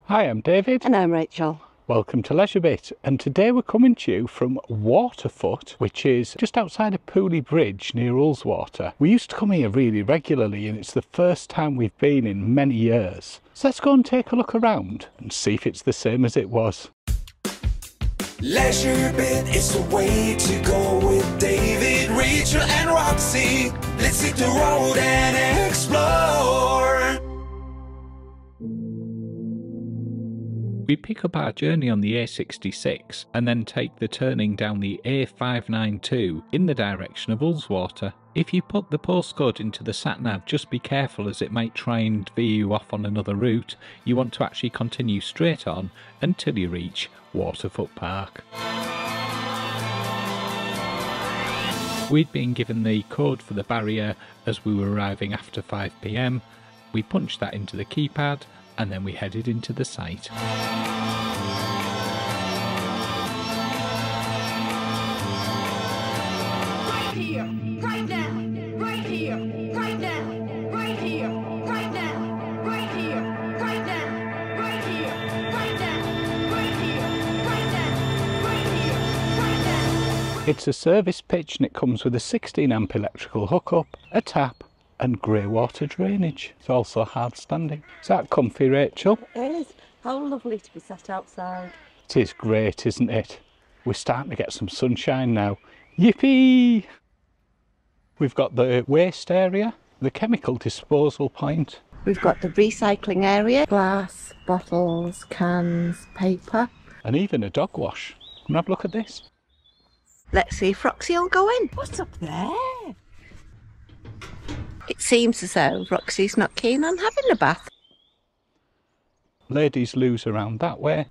Hi, I'm David. And I'm Rachel. Welcome to LeisureBit, and today we're coming to you from Waterfoot, which is just outside of Pooley Bridge near Ullswater. We used to come here really regularly, and it's the first time we've been in many years. So let's go and take a look around and see if it's the same as it was. LeisureBit is the way to go with David, Rachel and Roxy. Let's hit the road and explore. We pick up our journey on the A66 and then take the turning down the A592 in the direction of Ullswater. If you put the postcode into the sat-nav, just be careful as it might try and veer you off on another route. You want to actually continue straight on until you reach Waterfoot Park. We'd been given the code for the barrier as we were arriving after 5 PM. We punched that into the keypad and then we headed into the site. Right here, right now, right here, right now, right here, right now, right here, right now, right here, right now, right here, right now, right here, right now. It's a service pitch and it comes with a 16 amp electrical hookup, a tap and grey water drainage. It's also hard standing. Is that comfy, Rachel? It is. How lovely to be sat outside. It is great, isn't it? We're starting to get some sunshine now. Yippee! We've got the waste area, the chemical disposal point. We've got the recycling area. Glass, bottles, cans, paper. And even a dog wash. Come and have a look at this. Let's see if Roxy will go in. What's up there? It seems as though Roxy's not keen on having a bath. Ladies' loos around that way.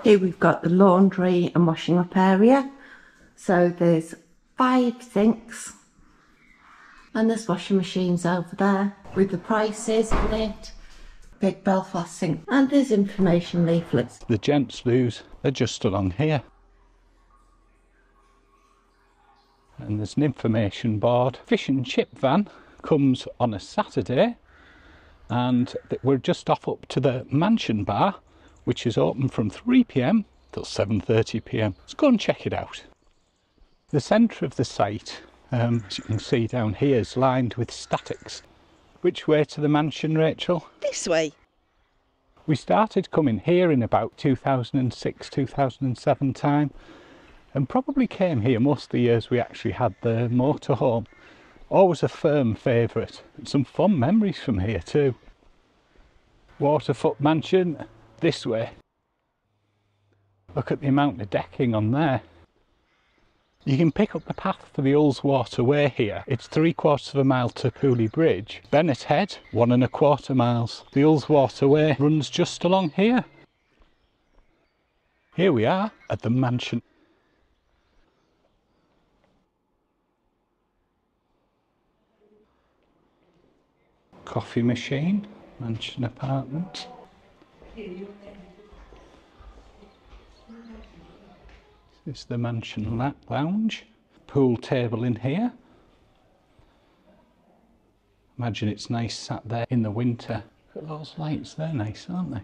Here we've got the laundry and washing up area. So there's 5 sinks. And there's washing machines over there with the prices on it. Big Belfast sink. And there's information leaflets. The gents' loos are just along here. And there's an information board. Fish and chip van comes on a Saturday, and we're just off up to the mansion bar, which is open from 3 PM till 7:30 PM. Let's go and check it out. The centre of the site, as you can see down here, is lined with statics. Which way to the mansion, Rachel? This way. We started coming here in about 2006, 2007 time. And probably came here most of the years we actually had the motorhome. Always a firm favourite. And some fun memories from here too. Waterfoot Mansion, this way. Look at the amount of decking on there. You can pick up the path for the Ullswater Way here. It's 3/4 of a mile to Pooley Bridge. Bennet Head, 1¼ miles. The Ullswater Way runs just along here. Here we are at the mansion. Coffee machine, mansion apartment. This is the mansion lounge. Pool table in here. Imagine it's nice sat there in the winter. Look at those lights, they're nice, aren't they?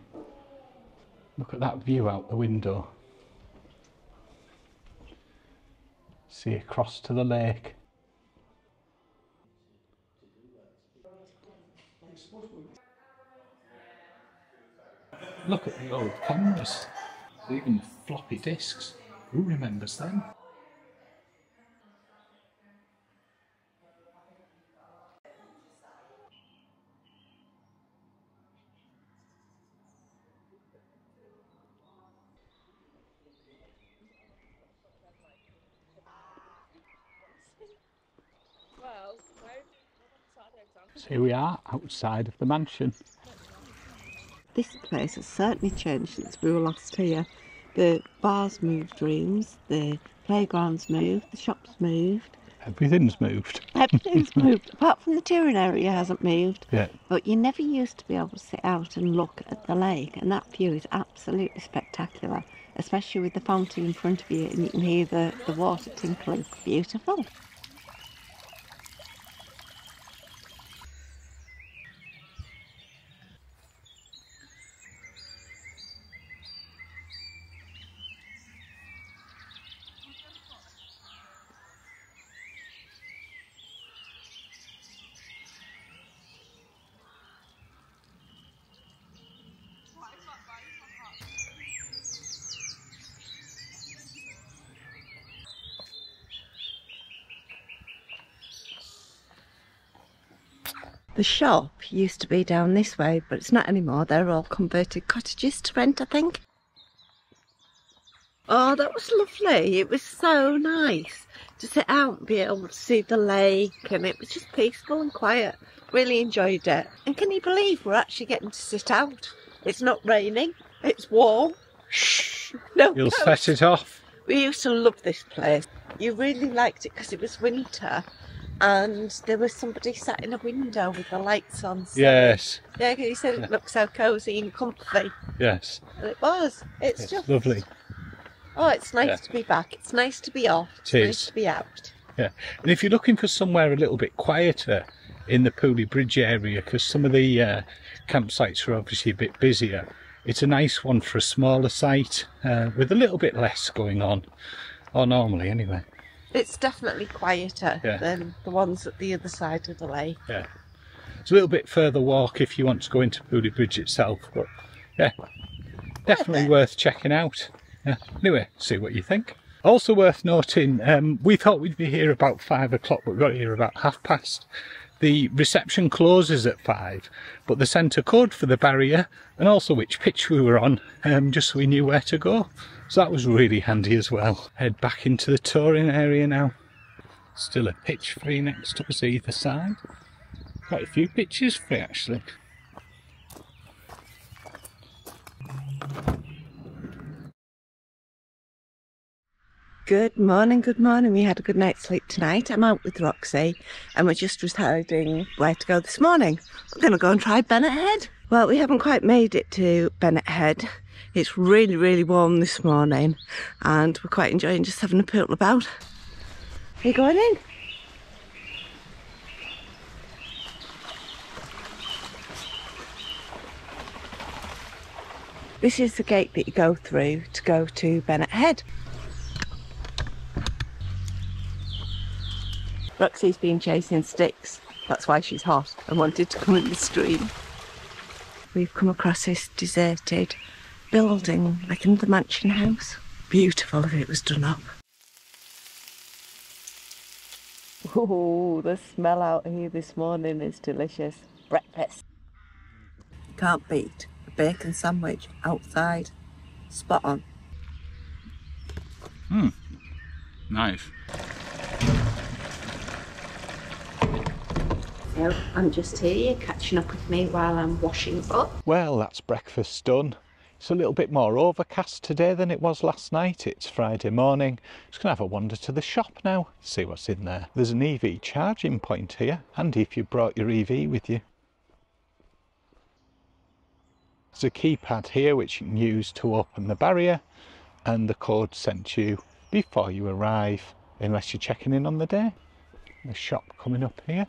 Look at that view out the window. See across to the lake. Look at the old cameras. There's even floppy disks. Who remembers them? So here we are outside of the mansion. This place has certainly changed since we were last here. The bar's moved rooms, the playground's moved, the shop's moved. Everything's moved. Everything's moved, apart from the touring area hasn't moved. Yeah. But you never used to be able to sit out and look at the lake, and that view is absolutely spectacular, especially with the fountain in front of you and you can hear the water tinkling. Beautiful. The shop used to be down this way, but it's not anymore. They're all converted cottages to rent, I think. Oh, that was lovely. It was so nice to sit out and be able to see the lake, and it was just peaceful and quiet. Really enjoyed it. And can you believe we're actually getting to sit out? It's not raining, it's warm. Shh. No, You'll set it off. We used to love this place. You really liked it because it was winter. And there was somebody sat in a window with the lights on. So Yes. yeah, he said it looked so cosy and comfy. Yes. And it was. It's just lovely. Oh, it's nice to be back. It's nice to be off. It's nice to be out. Yeah. And if you're looking for somewhere a little bit quieter in the Pooley Bridge area, because some of the campsites are obviously a bit busier, it's a nice one for a smaller site with a little bit less going on, or normally anyway. It's definitely quieter than the ones at the other side of the lake. Yeah. It's a little bit further walk if you want to go into Pooley Bridge itself, but yeah, definitely worth checking out. Yeah. Anyway, see what you think. Also worth noting, we thought we'd be here about 5 o'clock, but we got here about past. The reception closes at 5, but the centre code for the barrier and also which pitch we were on, just so we knew where to go. So that was really handy as well. Head back into the touring area now. Still a pitch free next to us either side. Quite a few pitches free actually. Good morning, good morning. We had a good night's sleep tonight. I'm out with Roxy and we're just deciding where to go this morning. We're going to go and try Bennet Head. Well, we haven't quite made it to Bennet Head. It's really, really warm this morning and we're quite enjoying just having a poodle about. Are you going in? This is the gate that you go through to go to Bennet Head. Roxy's been chasing sticks. That's why she's hot and wanted to come in the stream. We've come across this deserted building, like another mansion house. Beautiful if it was done up. Oh, the smell out here this morning is delicious. Breakfast. Can't beat a bacon sandwich outside. Spot on. Nice. So I'm just here catching up with me while I'm washing up. Well, that's breakfast done. It's a little bit more overcast today than it was last night. It's Friday morning. Just gonna have a wander to the shop now, see what's in there. There's an EV charging point here, handy if you brought your EV with you. There's a keypad here which you can use to open the barrier, and the code sent to you before you arrive, unless you're checking in on the day. The shop coming up here.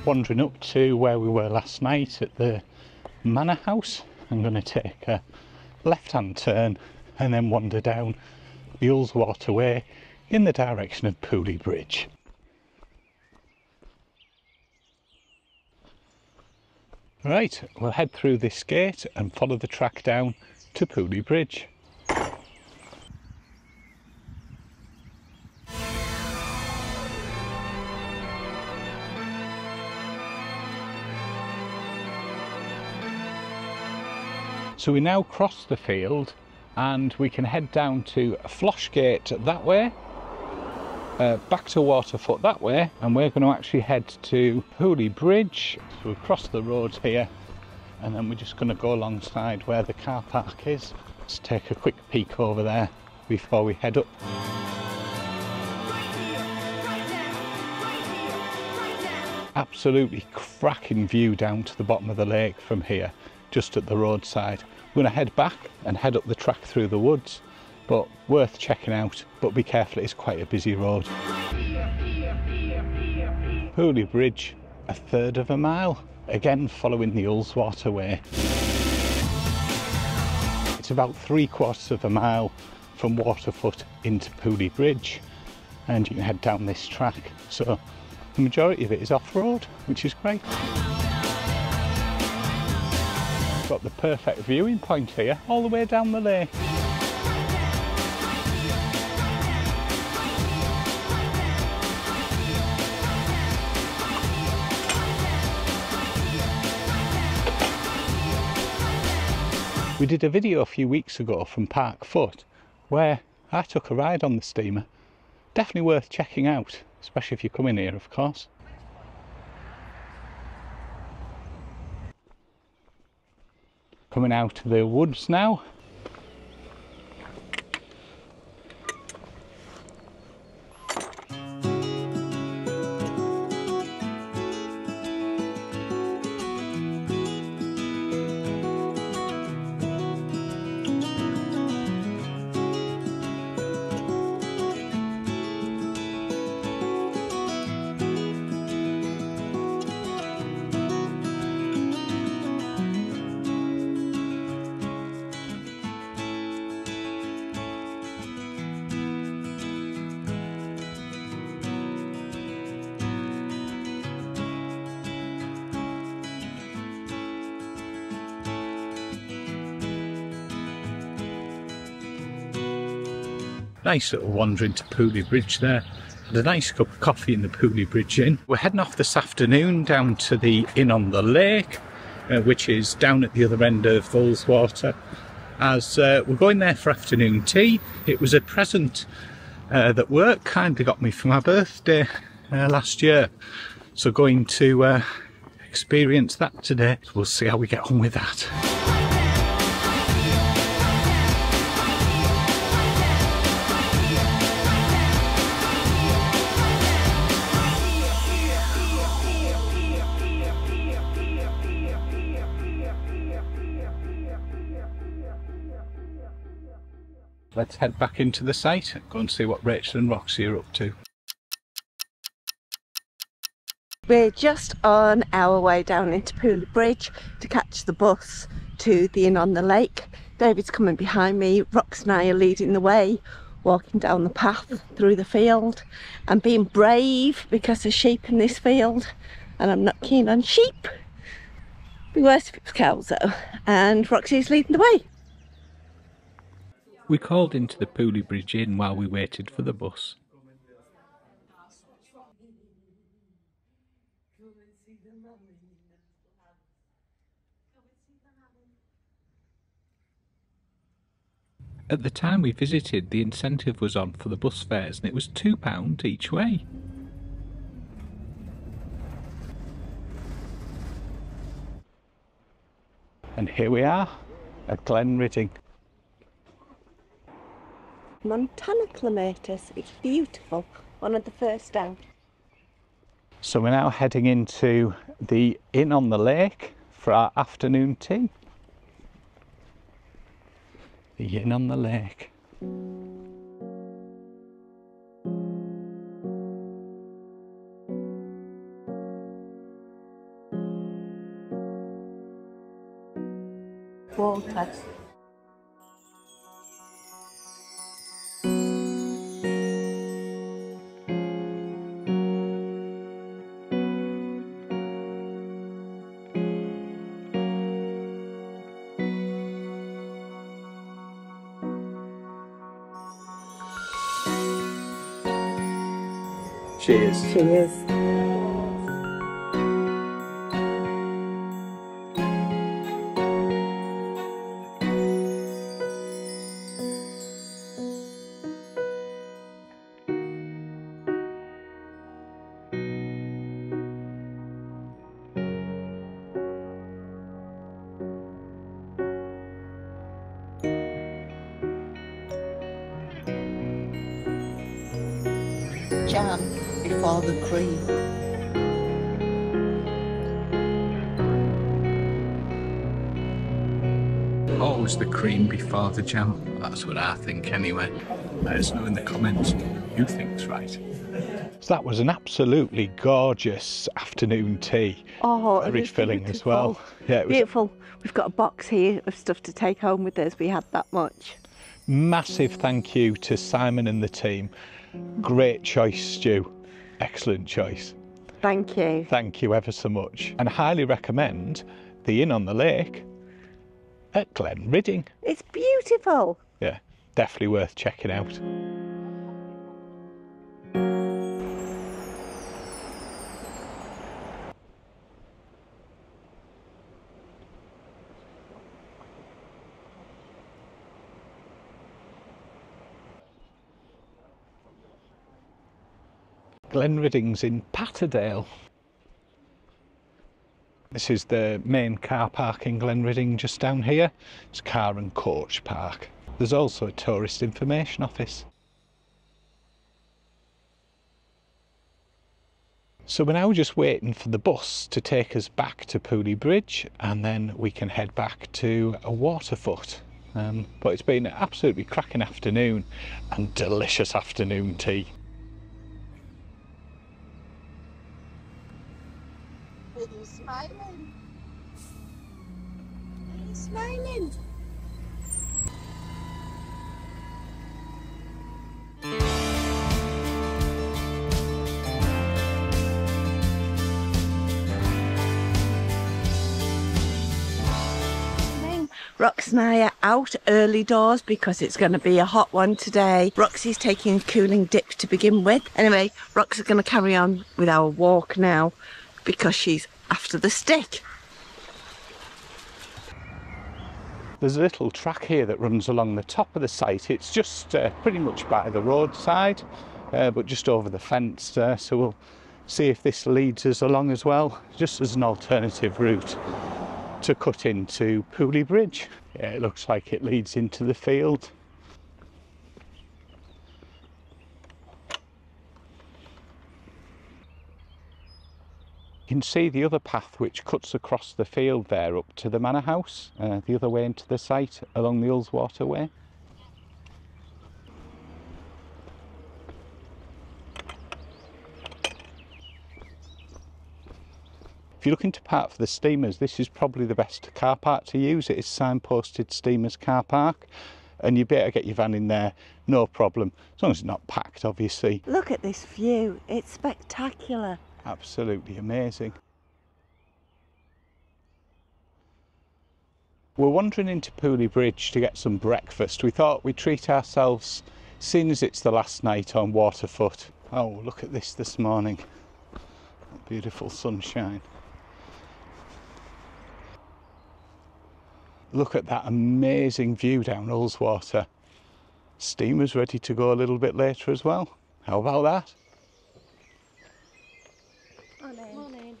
Wandering up to where we were last night at the Manor House. I'm going to take a left-hand turn and then wander down the Ullswater Way in the direction of Pooley Bridge. Right, we'll head through this gate and follow the track down to Pooley Bridge. So we now cross the field and we can head down to Floshgate that way, back to Waterfoot that way, and we're going to actually head to Pooley Bridge. So we've crossed the road here and then we're just going to go alongside where the car park is. Let's take a quick peek over there before we head up. Absolutely cracking view down to the bottom of the lake from here, just at the roadside. We're going to head back and head up the track through the woods, but worth checking out, but be careful, it's quite a busy road. Pooley Bridge, 1/3 of a mile, again following the Ullswater Way. It's about 3/4 of a mile from Waterfoot into Pooley Bridge, and you can head down this track. So the majority of it is off-road, which is great. Got the perfect viewing point here, all the way down the lake. We did a video a few weeks ago from Park Foot where I took a ride on the steamer. Definitely worth checking out, especially if you come in here, of course. Coming out of the woods now. Nice little wander into Pooley Bridge there. Had a nice cup of coffee in the Pooley Bridge Inn. We're heading off this afternoon down to the Inn on the Lake, which is down at the other end of Ullswater, as we're going there for afternoon tea. It was a present that work kindly got me for my birthday last year, so going to experience that today. So we'll see how we get on with that. Let's head back into the site and go and see what Rachel and Roxy are up to. We're just on our way down into Pooley Bridge to catch the bus to the Inn on the Lake. David's coming behind me, Rox and I are leading the way, walking down the path through the field and being brave because there's sheep in this field and I'm not keen on sheep. It'd be worse if it was cows though, and Roxy's leading the way. We called into the Pooley Bridge Inn while we waited for the bus. At the time we visited, the incentive was on for the bus fares and it was £2 each way. And here we are at Glenridding. Montana clematis, it's beautiful, one of the first down. So we're now heading into the Inn on the Lake for our afternoon tea. The Inn on the Lake. Water. Cheers. Cheers. Jam before the cream. Always the cream before the jam. That's what I think anyway. Let us know in the comments who thinks right. So that was an absolutely gorgeous afternoon tea. Oh, very filling as well. Yeah, it was beautiful. We've got a box here of stuff to take home with us. We had that much. Massive thank you to Simon and the team. Great choice, Stu. Excellent choice. Thank you. Thank you ever so much. And I highly recommend the Inn on the Lake at Glenridding. It's beautiful. Yeah, definitely worth checking out. Glenridding's in Patterdale. This is the main car park in Glenridding, just down here. It's car and coach park. There's also a tourist information office. So we're now just waiting for the bus to take us back to Pooley Bridge, and then we can head back to Waterfoot. But it's been an absolutely cracking afternoon and delicious afternoon tea. Are you smiling? Are you smiling? Rox and I are out early doors because it's going to be a hot one today. Roxy's taking a cooling dip to begin with. Anyway, Rox is going to carry on with our walk now because she's after the stick. There's a little track here that runs along the top of the site. It's just pretty much by the roadside, but just over the fence there. So we'll see if this leads us along as well, just as an alternative route to cut into Pooley Bridge. Yeah, it looks like it leads into the field. You can see the other path which cuts across the field there up to the Manor House, the other way into the site along the Ullswater Way. If you're looking to park for the steamers, this is probably the best car park to use. It is signposted steamers car park, and you better get your van in there, no problem, as long as it's not packed, obviously. Look at this view, it's spectacular. Absolutely amazing. We're wandering into Pooley Bridge to get some breakfast. We thought we'd treat ourselves, seeing as it's the last night on Waterfoot. Oh, look at this morning. Beautiful sunshine. Look at that amazing view down Ullswater. Steamer's ready to go a little bit later as well. How about that? Morning. Morning.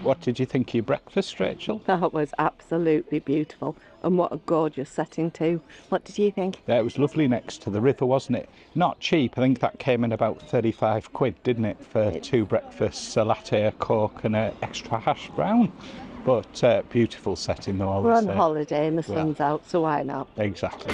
What did you think of your breakfast, Rachel? That was absolutely beautiful, and what a gorgeous setting too. What did you think? Yeah, it was lovely next to the river, wasn't it? Not cheap. I think that came in about 35 quid, didn't it, for two breakfasts, a latte, a coke and an extra hash brown. But beautiful setting though, I would We're on say. holiday and the sun's out, so why not? Exactly.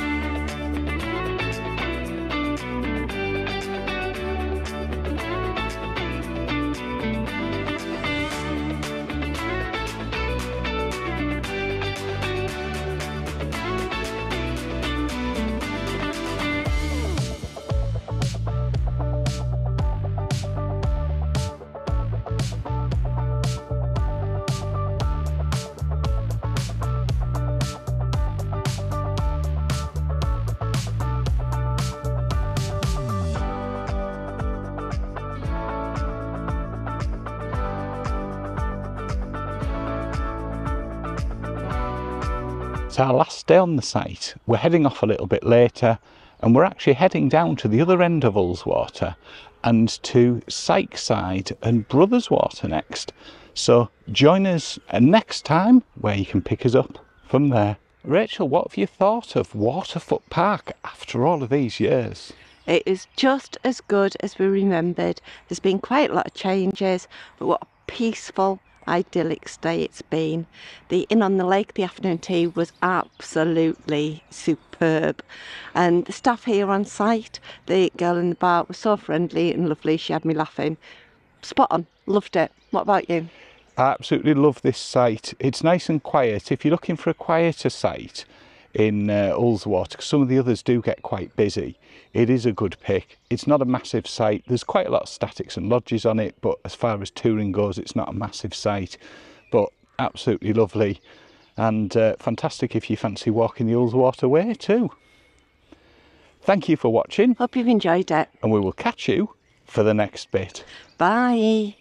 It's our last day on the site. We're heading off a little bit later, and we're actually heading down to the other end of Ullswater and to Sykeside and Brotherswater next. So join us next time where you can pick us up from there. Rachel, what have you thought of Waterfoot Park after all of these years? It is just as good as we remembered. There's been quite a lot of changes, but what a peaceful, idyllic stay it's been. The inn on the lake, the afternoon tea, was absolutely superb, and the staff here on site, the girl in the bar, was so friendly and lovely. She had me laughing. Spot on, loved it. What about you? I absolutely love this site. It's nice and quiet. If you're looking for a quieter site in Ullswater, because some of the others do get quite busy, it is a good pick. It's not a massive site. There's quite a lot of statics and lodges on it, but as far as touring goes, it's not a massive site, but absolutely lovely, and fantastic if you fancy walking the Ullswater Way too. Thank you for watching. Hope you've enjoyed it. And we will catch you for the next bit. Bye.